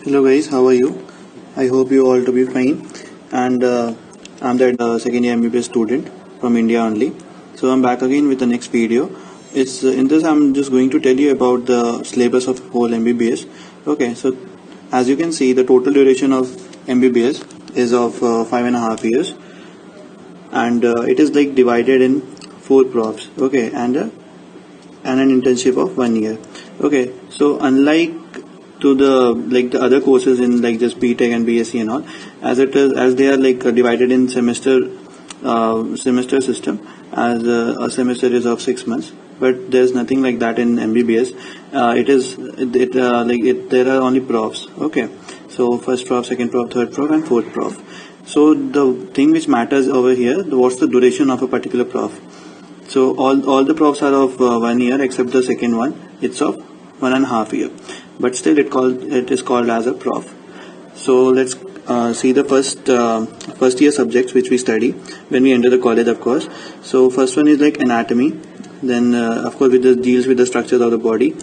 Hello guys, how are you? I hope you all to be fine. And I'm that second year MBBS student from India only. So I'm back again with the next video. It's in this I'm just going to tell you about the syllabus of whole MBBS. Okay, so as you can see, the total duration of MBBS is of 5.5 years, and it is like divided in four profs. Okay, and an internship of 1 year. Okay, so unlike to the other courses in like just BTech and BSc and all, as they are like divided in semester system, as a semester is of 6 months, but there's nothing like that in MBBS. There are only profs. Okay, so first prof, second prof, third prof, and fourth prof. So the thing which matters over here, what's the duration of a particular prof. So all the profs are of 1 year except the second one. It's of 1.5 year, but still it is called as a prof. So let's see the first year subjects which we study when we enter the college, of course. So first one is like anatomy. Then of course it deals with the structures of the body,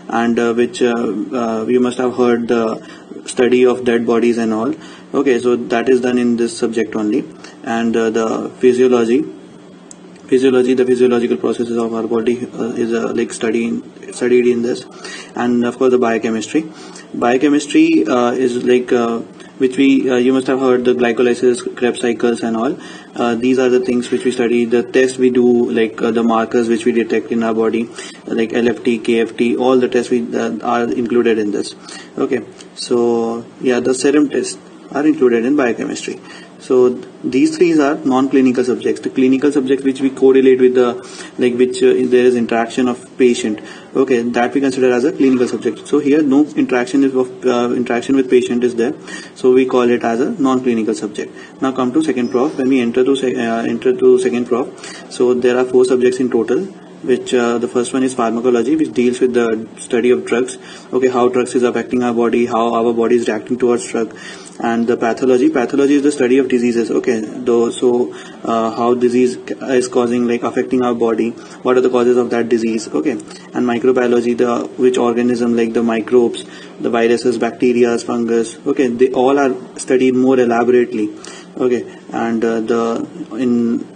and which you must have heard the study of dead bodies and all. Okay, so that is done in this subject only. And the physiology, the physiological processes of our body is like studied in this. And of course the biochemistry is like which we you must have heard the glycolysis, Krebs cycles and all. These are the things which we study, the tests we do, like the markers which we detect in our body, like LFT, KFT, all the tests are included in this. Okay, so yeah, the serum tests are included in biochemistry. So these three are non-clinical subjects. The clinical subjects which we correlate with the which there is interaction of patient. Okay, that we consider as a clinical subject. So here no interaction with patient is there. So we call it as a non-clinical subject. Now come to second prof. When we enter to second prof, so there are 4 subjects in total, which the first one is pharmacology, which deals with the study of drugs. Okay, how drugs is affecting our body, how our body is reacting towards drug. And the pathology is the study of diseases. Okay, how disease is causing, like affecting our body, what are the causes of that disease. Okay, and microbiology, the which organism, like the microbes, the viruses, bacteria, fungus. Okay, they all are studied more elaborately. Okay, and in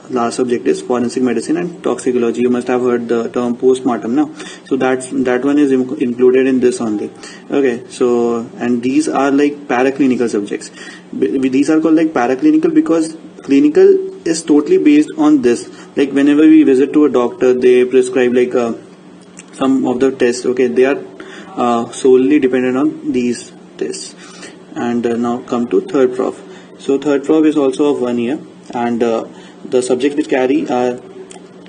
last subject is forensic medicine and toxicology. You must have heard the term post-mortem now. So that one is included in this only. Okay, so and these are like paraclinical subjects. These are called like paraclinical because clinical is totally based on this. Like whenever we visit to a doctor, they prescribe like some of the tests. Okay, they are solely dependent on these tests. And now come to third prof. So third prof is also of 1 year, and the subjects which carry are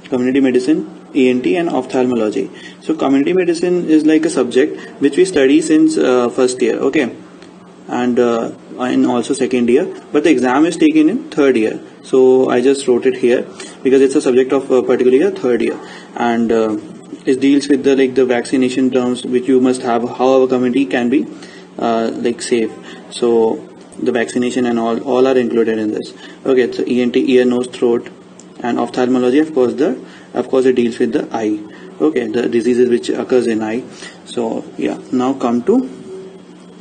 community medicine, ENT, and ophthalmology. So community medicine is like a subject which we study since first year. Okay, and also second year, but the exam is taken in third year. So I just wrote it here because it's a subject of particular year, third year, and it deals with the vaccination terms which you must have, how our community can be safe. So the vaccination and all are included in this. Okay, so ENT, ear, nose, throat, and ophthalmology, of course it deals with the eye. Okay, the diseases which occurs in eye. So yeah, now come to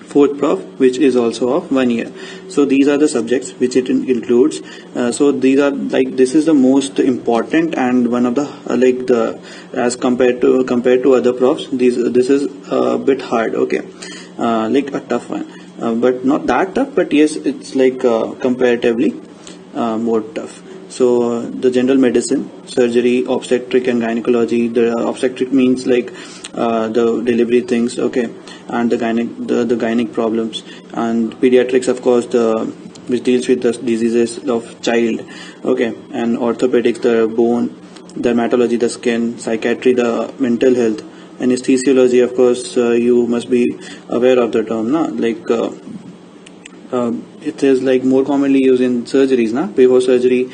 fourth prof, which is also of 1 year. So these are the subjects which it includes. So these are this is the most important and one of the as compared to other profs, this is a bit hard. Okay, like a tough one. But not that tough, but yes, it's comparatively more tough. So the general medicine, surgery, obstetric and gynecology. The obstetric means the delivery things. Okay, and the gynec problems, and pediatrics, of course, which deals with the diseases of child. Okay, and orthopedics, the bone, dermatology, the skin, psychiatry, the mental health. Anesthesiology, of course, you must be aware of the term, na? It is more commonly used in surgeries, na? Before surgery,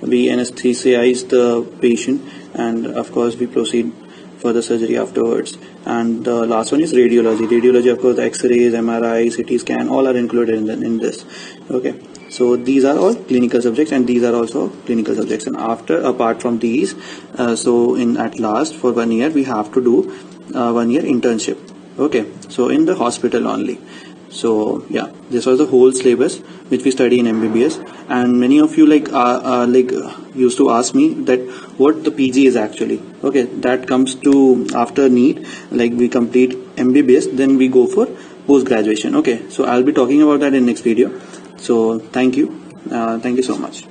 we anesthesize the patient, and of course, we proceed for the surgery afterwards. And the last one is radiology. Radiology, of course, the X-rays, MRI, CT scan, all are included in this. Okay. So these are all clinical subjects, and these are also clinical subjects. And apart from these, at last for 1 year we have to do 1 year internship. Okay, so in the hospital only. So yeah, this was the whole syllabus which we study in MBBS, and many of you used to ask me that what the PG is actually. Okay, that comes to after NEET, like we complete MBBS, then we go for post graduation. Okay, so I'll be talking about that in next video. So thank you so much.